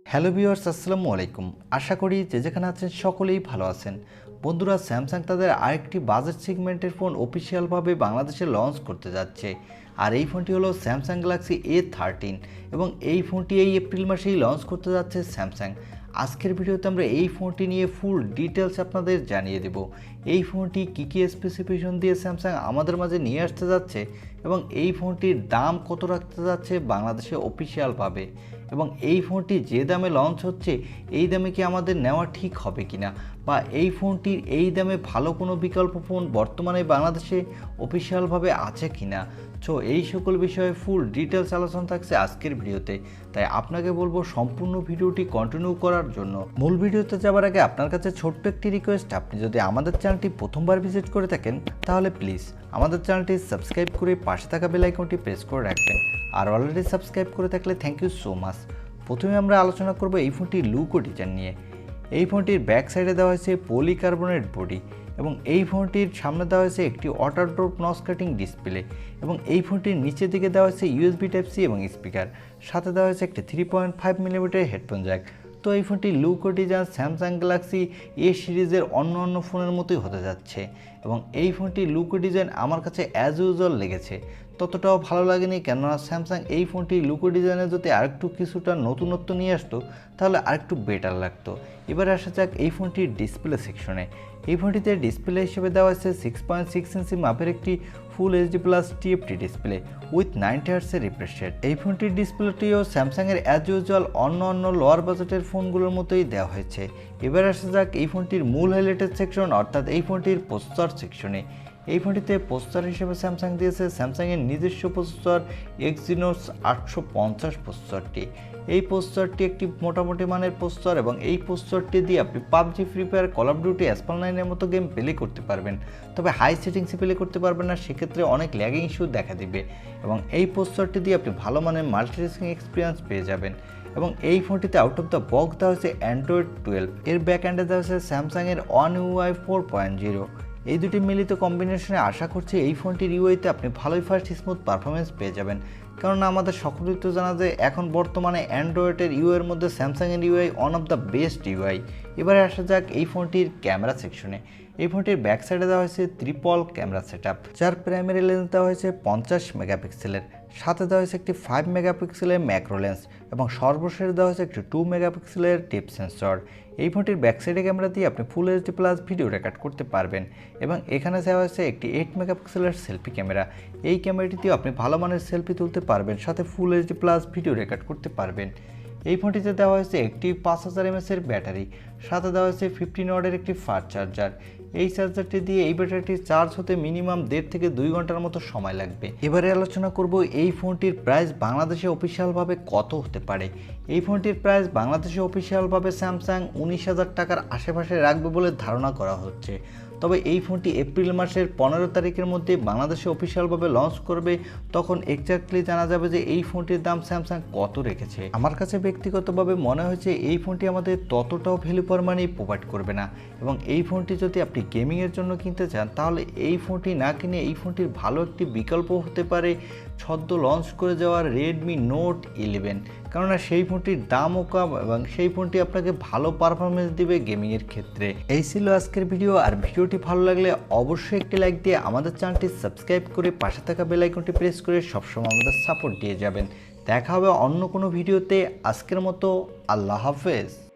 Hello viewers, আসসালামু আলাইকুম। আশা করি যে যেখানে আছেন সকলেই ভালো আছেন। বন্ধুরা, স্যামসাং তাদের আরেকটি বাজেট সেগমেন্টের ফোন অফিসিয়ালভাবে বাংলাদেশে লঞ্চ করতে যাচ্ছে। আর এই ফোনটি হলো স্যামসাং গ্যালাক্সি A13 এবং এই ফোনটি এই এপ্রিল মাসেই লঞ্চ করতে যাচ্ছে স্যামসাং। আজকের ভিডিওতে আমরা এই ফোনটি নিয়ে ফুল ডিটেলস আপনাদের জানিয়ে দেব। এই ফোনটি কী স্পেসিফিকেশন দিয়ে স্যামসাং আমাদের মাঝে নিয়ে আসতে যাচ্ছে এবং এই ফোনটির দাম কত রাখতে যাচ্ছে বাংলাদেশে অফিসিয়ালভাবে, এবং এই ফোনটি যে দামে লঞ্চ হচ্ছে এই দামে কি আমাদের নেওয়া ঠিক হবে কিনা, বা এই ফোনটির এই দামে ভালো কোনো বিকল্প ফোন বর্তমানে বাংলাদেশে অফিসিয়ালভাবে আছে কিনা। সো এই সকল বিষয়ে ফুল ডিটেলস আলোচনা থাকছে আজকের ভিডিওতে, তাই আপনাকে বলবো সম্পূর্ণ ভিডিওটি কন্টিনিউ করার জন্য। মূল ভিডিওতে যাওয়ার আগে আপনার কাছে ছোট্ট একটি রিকোয়েস্ট, আপনি যদি আমাদের চ্যানেলটি প্রথমবার ভিজিট করে থাকেন তাহলে প্লিজ আমাদের চ্যানেলটি সাবস্ক্রাইব করে পাশে থাকা বেল আইকনটি প্রেস করে রাখবেন। আর অলরেডি সাবস্ক্রাইব করে থাকলে থ্যাংক ইউ সো মাচ। প্রথমে আমরা আলোচনা করব এই ফোনটির লুক ও ডিজাইন নিয়ে। এই ফোনটির ব্যাক সাইডে দেওয়া হয়েছে পলিকার্বনেট বডি এবং এই ফোনটির সামনে দেওয়া হয়েছে একটি water drop notch cutting display, এবং এই ফোনটির নিচের দিকে দেওয়া হয়েছে ইউএসবি টাইপ সি এবং স্পিকার, সাথে দেওয়া হয়েছে একটি 3.5 মিলিমিটার হেডফোন জ্যাক। তো এই ফোনটির লুক ও ডিজাইন স্যামসাং গ্যালাক্সি এ সিরিজের অন্য ফোনের মতোই হতে যাচ্ছে, এবং এই ফোনটির লুক ও ডিজাইন আমার কাছে অ্যাজ ইউজুয়াল লেগেছে। ততটাও ভালো লাগেনি, কেননা স্যামসাং এই ফোনটির লুক ও ডিজাইনে যদি আরেকটু কিছুটা নতুনত্ব নিয়ে আসতো তাহলে আরেকটু বেটার লাগতো। এবারে আসা যাক এই ফোনটির ডিসপ্লে সেকশনে। এই ফোনটিতে ডিসপ্লে হিসেবে দেওয়া হয়েছে 6.6 ইঞ্চি মাপের একটি full HD plus TFT display with 90 হার্টসের রিফ্রেশ রেট। এই ফোনটির ডিসপ্লেটিও স্যামসাংয়ের অ্যাজ ইউজুয়াল অন্য লোয়ার বাজেটের ফোনগুলোর মতোই দেওয়া হয়েছে। এবার আসা যাক এই ফোনটির মূল হাইলাইটেড সেকশন, অর্থাৎ এই ফোনটির প্রসেসর সেকশনে। এই ফোনটিতে প্রসেসর হিসেবে স্যামসাং দিয়েছে স্যামসাংয়ের নিজস্ব প্রসেসর এক্সিনোস 850 প্রসেসরটি। এই প্রসেসরটি একটি মোটামুটি মানের প্রসেসর, এবং এই প্রসেসরটি দিয়ে আপনি PUBG, free fire, call of duty, অ্যাসপাল9-এর মতো গেম প্লে করতে পারবেন। তবে হাই সেটিংসে প্লে করতে পারবেন না, সেক্ষেত্রে অনেক ল্যাগিং ইস্যু দেখা দিবে। এবং এই প্রসেসরটি দিয়ে আপনি ভালো মানের মাল্টিটাস্কিং এক্সপিরিয়েন্স পেয়ে যাবেন। এবং এই ফোনটিতে আউট অফ দ্য বক্স দেওয়া হয়েছে অ্যান্ড্রয়েড 12, এর ব্যাক এন্ডে দেওয়া হয়েছে স্যামসাংয়ের ওয়ান ইউআই 4.0। এই দুটি মিলিত কম্বিনেশনে আশা করছি এই ফোনটির ইউআইতে আপনি ভালোই ফাস্ট স্মুথ পারফরমেন্স পেয়ে যাবেন, কারণ আমাদের সকলেই তো জানা যায় এখন বর্তমানে অ্যান্ড্রয়েডের ইউআইয়ের মধ্যে স্যামসাংয়ের UI one of the best UI. এবারে আসা যাক এই ফোনটির ক্যামেরা সেকশনে। এই ফোনটির ব্যাক সাইডে দেওয়া হয়েছে ট্রিপল ক্যামেরা সেটআপ, যার প্রাইমারি লেন্স দেওয়া হয়েছে 50 মেগাপিক্সেলের, সাথে দেওয়া হয়েছে একটি 5 মেগাপিক্সেলের ম্যাক্রো লেন্স, এবং সর্বশেষ দেওয়া হয়েছে একটি 2 মেগাপিক্সেলের টিপ সেন্সর। এই ফোনটির ব্যাক সাইডে ক্যামেরা দিয়ে আপনি ফুল এইচডি প্লাস ভিডিও রেকর্ড করতে পারবেন, এবং এখানে দেওয়া হয়েছে একটি 8 মেগাপিক্সেলের সেলফি ক্যামেরা। এই ক্যামেরাটিতেও আপনি ভালো মানের সেলফি তুলতে পারবেন, সাথে ফুল এইচডি প্লাস ভিডিও রেকর্ড করতে পারবেন। এই ফোনটিতে দেওয়া হয়েছে একটি 5000 mAh-এর ব্যাটারি, সাথে দেওয়া হয়েছে 15 ওয়াটের একটি ফাস্ট চার্জার। এই চার্জারটি দিয়ে এই ব্যাটারিটি চার্জ হতে মিনিমাম 1.5 থেকে 2 ঘন্টার মতো সময় লাগবে। এবারে আলোচনা করব এই ফোনটির প্রাইস বাংলাদেশে অফিসিয়ালভাবে কত হতে পারে। এই ফোনটির প্রাইস বাংলাদেশে অফিসিয়ালভাবে স্যামসাং 19,000 টাকার আশেপাশে রাখবে বলে ধারণা করা হচ্ছে। তবে এই ফোনটি এপ্রিল মাসের 15 তারিখের মধ্যে বাংলাদেশে অফিসিয়ালভাবে লঞ্চ করবে, তখন এক্স্যাক্টলি জানা যাবে যে এই ফোনটির দাম স্যামসাং কত রেখেছে। আমার কাছে ব্যক্তিগতভাবে মনে হয়েছে এই ফোনটি আমাদের ততটাও ভ্যালু ফর মানি প্রোভাইড করবে না, এবং এই ফোনটি যদি আপনি গেমিংয়ের জন্য কিনতে চান তাহলে এই ফোনটি না কিনে এই ফোনটির ভালো একটি বিকল্প হতে পারে সদ্য লঞ্চ করে যাওয়া রেডমি নোট 11, কেননা সেই ফোনটির দামও কম এবং সেই ফোনটি আপনাকে ভালো পারফরমেন্স দিবে গেমিংয়ের ক্ষেত্রে। এই ছিল আজকের ভিডিও, আর ভিডিওটি ভালো লাগলে অবশ্যই একটি লাইক দিয়ে আমাদের চ্যানেলটি সাবস্ক্রাইব করে পাশে থাকা বেল আইকনটি প্রেস করে সবসময় আমাদের সাপোর্ট দিয়ে যাবেন। দেখা হবে অন্য কোনো ভিডিওতে। আজকের মতো আল্লাহ হাফেজ।